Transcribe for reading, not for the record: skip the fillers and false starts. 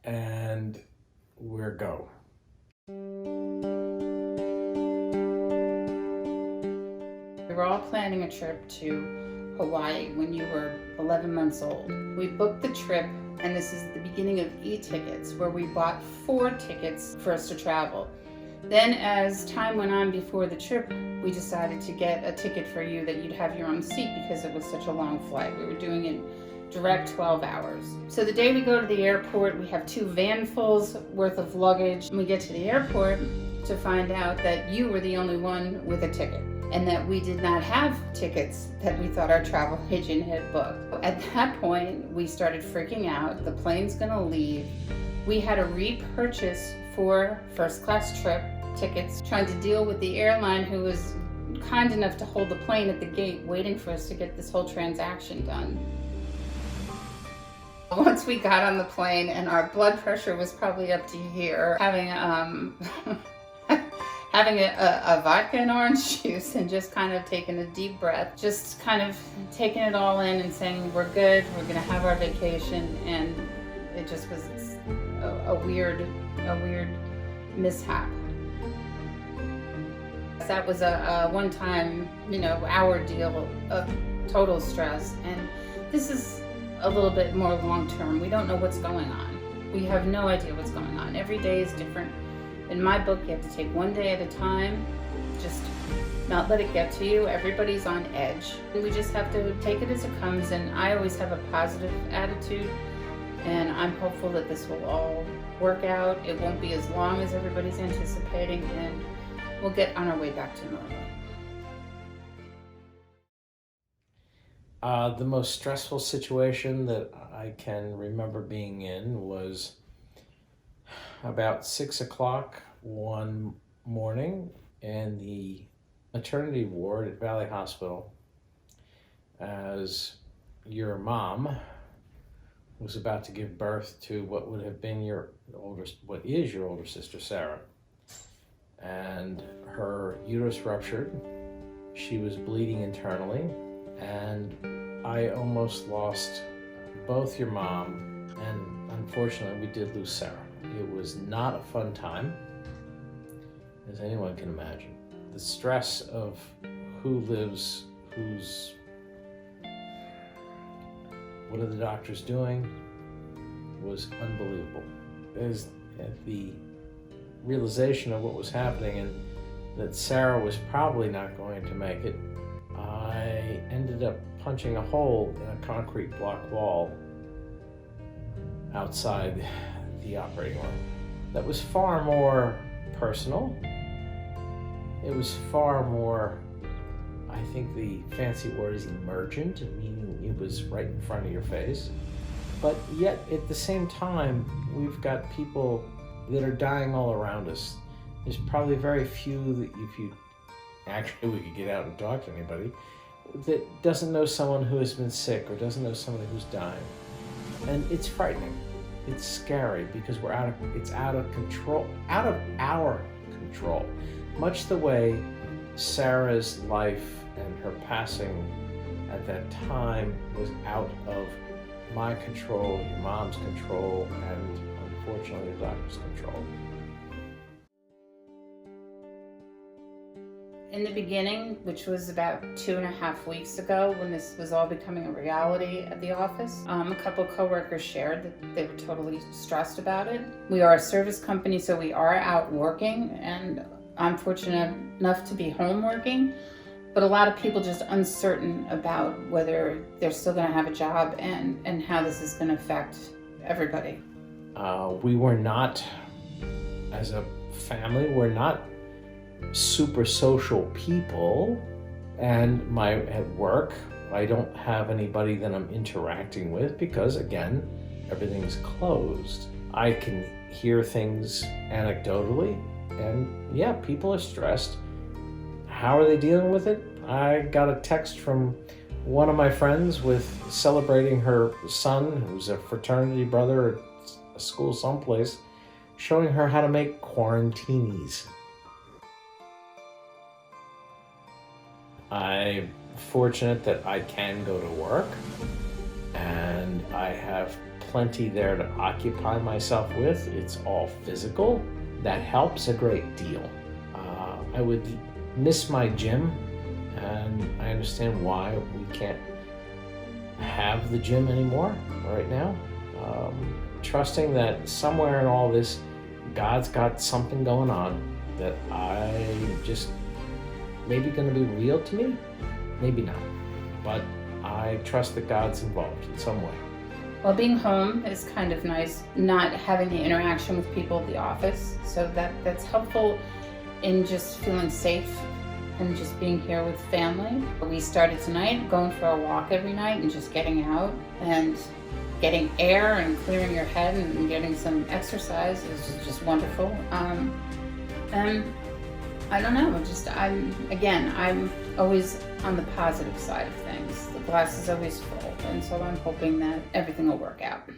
and we're go. We were all planning a trip to Hawaii when you were 11 months old. We booked the trip, and this is the beginning of e-tickets, where we bought 4 tickets for us to travel. Then as time went on before the trip, we decided to get a ticket for you that you'd have your own seat because it was such a long flight. We were doing it direct 12 hours. So the day we go to the airport, we have 2 vanfuls worth of luggage, and we get to the airport to find out that you were the only one with a ticket, and that we did not have tickets that we thought our travel agent had booked. At that point, we started freaking out. The plane's gonna leave. We had to repurchase 4 first-class trip tickets, trying to deal with the airline who was kind enough to hold the plane at the gate, waiting for us to get this whole transaction done. Once we got on the plane, and our blood pressure was probably up to here, having having a vodka and orange juice and just kind of taking a deep breath, just kind of taking it all in and saying, we're good, we're gonna have our vacation. And it just was a weird mishap. That was a one-time, hour deal of total stress. And this is a little bit more long-term. We don't know what's going on. We have no idea what's going on. Every day is different. In my book, you have to take one day at a time, just not let it get to you. Everybody's on edge. We just have to take it as it comes, and I always have a positive attitude, and I'm hopeful that this will all work out. It won't be as long as everybody's anticipating, and we'll get on our way back to normal. The most stressful situation that I can remember being in was about 6 o'clock one morning in the maternity ward at Valley Hospital, as your mom was about to give birth to what would have been what is your older sister, Sarah. And her uterus ruptured. She was bleeding internally, and I almost lost both your mom, and unfortunately we did lose Sarah. It was not a fun time, as anyone can imagine. The stress of who lives, what are the doctors doing, was unbelievable. As the realization of what was happening and that Sarah was probably not going to make it, I ended up punching a hole in a concrete block wall outside the operating room. That was far more personal. It was far more, I think the fancy word is emergent, meaning it was right in front of your face. But yet at the same time, we've got people that are dying all around us. There's probably very few that if you, actually we could get out and talk to anybody, that doesn't know someone who has been sick or doesn't know someone who's dying. And it's frightening. It's scary because it's out of control, out of our control. Much the way Sarah's life and her passing at that time was out of my control, your mom's control, and unfortunately the doctor's control. In the beginning, which was about 2.5 weeks ago, when this was all becoming a reality at the office, a couple coworkers shared that they were totally stressed about it. We are a service company, so we are out working, and I'm fortunate enough to be home working, but a lot of people just uncertain about whether they're still going to have a job and how this is going to affect everybody. We were not, as a family, we're not super social people, and at work I don't have anybody that I'm interacting with because, again, everything's closed. I can hear things anecdotally, and yeah, people are stressed. How are they dealing with it? I got a text from one of my friends with celebrating her son, who's a fraternity brother at a school someplace, showing her how to make quarantinis. I'm fortunate that I can go to work, and I have plenty there to occupy myself with. It's all physical. That helps a great deal. I would miss my gym, and I understand why we can't have the gym anymore right now. Trusting that somewhere in all this, God's got something going on that I just maybe going to be real to me, maybe not, but I trust that God's involved in some way. Well, being home is kind of nice, not having the interaction with people at the office, so that's helpful in just feeling safe and just being here with family. We started tonight going for a walk every night and just getting out and getting air and clearing your head and getting some exercise is just wonderful. And I don't know, I'm always on the positive side of things. The glass is always full, and so I'm hoping that everything will work out.